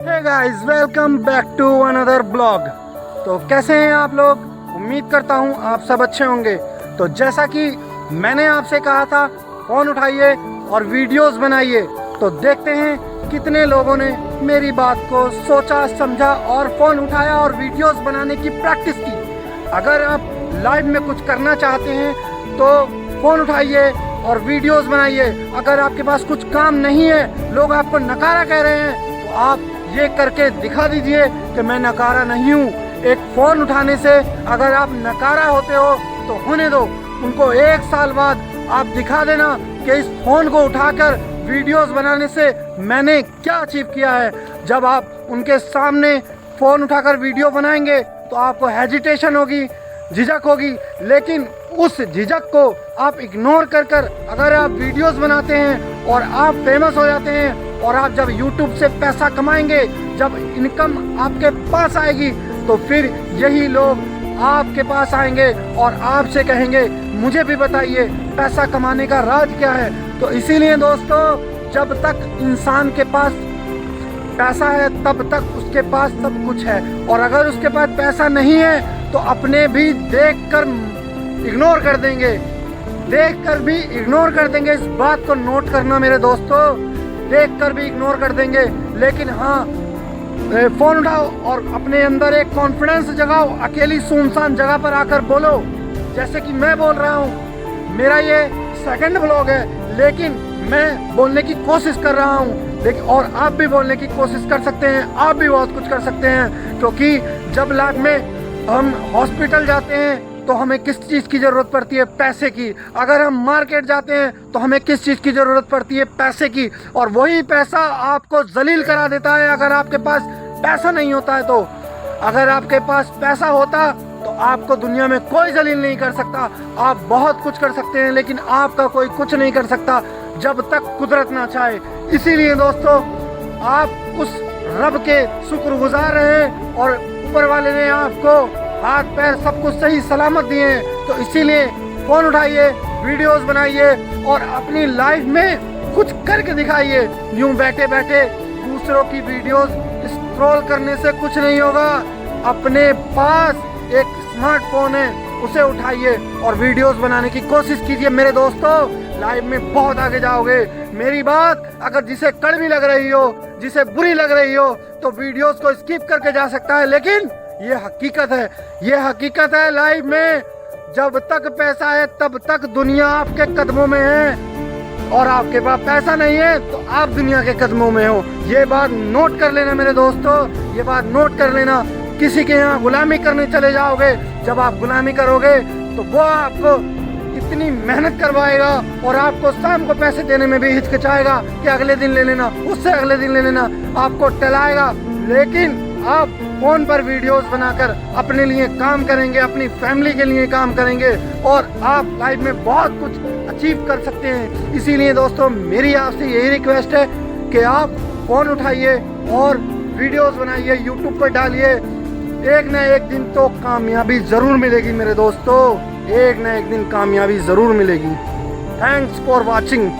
Hey guys, welcome back to another blog. तो कैसे हैं आप लोग? उम्मीद करता हूं आप सब अच्छे होंगे। तो जैसा कि मैंने आपसे कहा था, फ़ोन उठाइए और वीडियोस बनाइए। तो देखते हैं कितने लोगों ने मेरी बात को सोचा समझा और फ़ोन उठाया और वीडियोस बनाने की प्रैक्टिस की। अगर आप लाइव में कुछ करना चाहते हैं तो फ़ोन उठाइए और वीडियोस बनाइए। अगर आपके पास कुछ काम नहीं है, लोग आपको नकारा कह रहे हैं, तो आप ये करके दिखा दीजिए कि मैं नकारा नहीं हूँ। एक फ़ोन उठाने से अगर आप नकारा होते हो तो होने दो, उनको 1 साल बाद आप दिखा देना कि इस फ़ोन को उठाकर वीडियोस बनाने से मैंने क्या अचीव किया है। जब आप उनके सामने फ़ोन उठाकर वीडियो बनाएंगे तो आपको हेजिटेशन होगी, झिझक होगी, लेकिन उस झिझक को आप इग्नोर कर अगर आप वीडियोस बनाते हैं और आप फेमस हो जाते हैं और आप जब YouTube से पैसा कमाएंगे, जब इनकम आपके पास आएगी, तो फिर यही लोग आपके पास आएंगे और आपसे कहेंगे मुझे भी बताइए पैसा कमाने का राज क्या है। तो इसीलिए दोस्तों, जब तक इंसान के पास पैसा है तब तक उसके पास सब कुछ है, और अगर उसके पास पैसा नहीं है तो अपने भी देखकर इग्नोर कर देंगे, देखकर भी इग्नोर कर देंगे। इस बात को नोट करना मेरे दोस्तों, देखकर भी इग्नोर कर देंगे। लेकिन हाँ, फ़ोन उठाओ और अपने अंदर एक कॉन्फिडेंस जगाओ, अकेली सुनसान जगह पर आकर बोलो, जैसे कि मैं बोल रहा हूँ। मेरा ये सेकंड ब्लॉग है, लेकिन मैं बोलने की कोशिश कर रहा हूँ, लेकिन और आप भी बोलने की कोशिश कर सकते हैं, आप भी बहुत कुछ कर सकते हैं। क्योंकि जब लाइफ में हम हॉस्पिटल जाते हैं तो हमें किस चीज़ की ज़रूरत पड़ती है? पैसे की। अगर हम मार्केट जाते हैं तो हमें किस चीज़ की ज़रूरत पड़ती है? पैसे की। और वही पैसा आपको जलील करा देता है अगर आपके पास पैसा नहीं होता है। तो अगर आपके पास पैसा होता तो आपको दुनिया में कोई जलील नहीं कर सकता। आप बहुत कुछ कर सकते हैं, लेकिन आपका कोई कुछ नहीं कर सकता जब तक कुदरत ना चाहे। इसीलिए दोस्तों, आप उस रब के शुक्रगुजार रहें और ऊपर वाले ने आपको हाथ पैर सब कुछ सही सलामत दिए हैं। तो इसीलिए फ़ोन उठाइए, वीडियोस बनाइए और अपनी लाइफ में कुछ करके दिखाइए। यूं बैठे बैठे दूसरों की वीडियोस स्क्रॉल करने से कुछ नहीं होगा। अपने पास एक स्मार्टफोन है, उसे उठाइए और वीडियोस बनाने की कोशिश कीजिए मेरे दोस्तों। लाइफ में बहुत आगे जाओगे। मेरी बात अगर जिसे कड़वी लग रही हो, जिसे बुरी लग रही हो, तो वीडियोस को स्किप करके जा सकता है, लेकिन ये हकीकत है, ये हकीकत है। लाइफ में जब तक पैसा है तब तक दुनिया आपके कदमों में है, और आपके पास पैसा नहीं है तो आप दुनिया के कदमों में हो। ये बात नोट कर लेना मेरे दोस्तों, ये बात नोट कर लेना। किसी के यहाँ गुलामी करने चले जाओगे, जब आप गुलामी करोगे तो वो आपको इतनी मेहनत करवाएगा और आपको शाम को पैसे देने में भी हिचकिचाएगा कि अगले दिन ले लेना, उससे अगले दिन ले लेना, आपको टलाएगा। लेकिन आप फ़ोन पर वीडियोस बनाकर अपने लिए काम करेंगे, अपनी फैमिली के लिए काम करेंगे, और आप लाइफ में बहुत कुछ अचीव कर सकते हैं। इसीलिए दोस्तों, मेरी आपसे यही रिक्वेस्ट है कि आप फ़ोन उठाइए और वीडियोस बनाइए, यूट्यूब पर डालिए। एक न एक दिन तो कामयाबी ज़रूर मिलेगी मेरे दोस्तों, एक न एक दिन कामयाबी ज़रूर मिलेगी। Thanks for watching.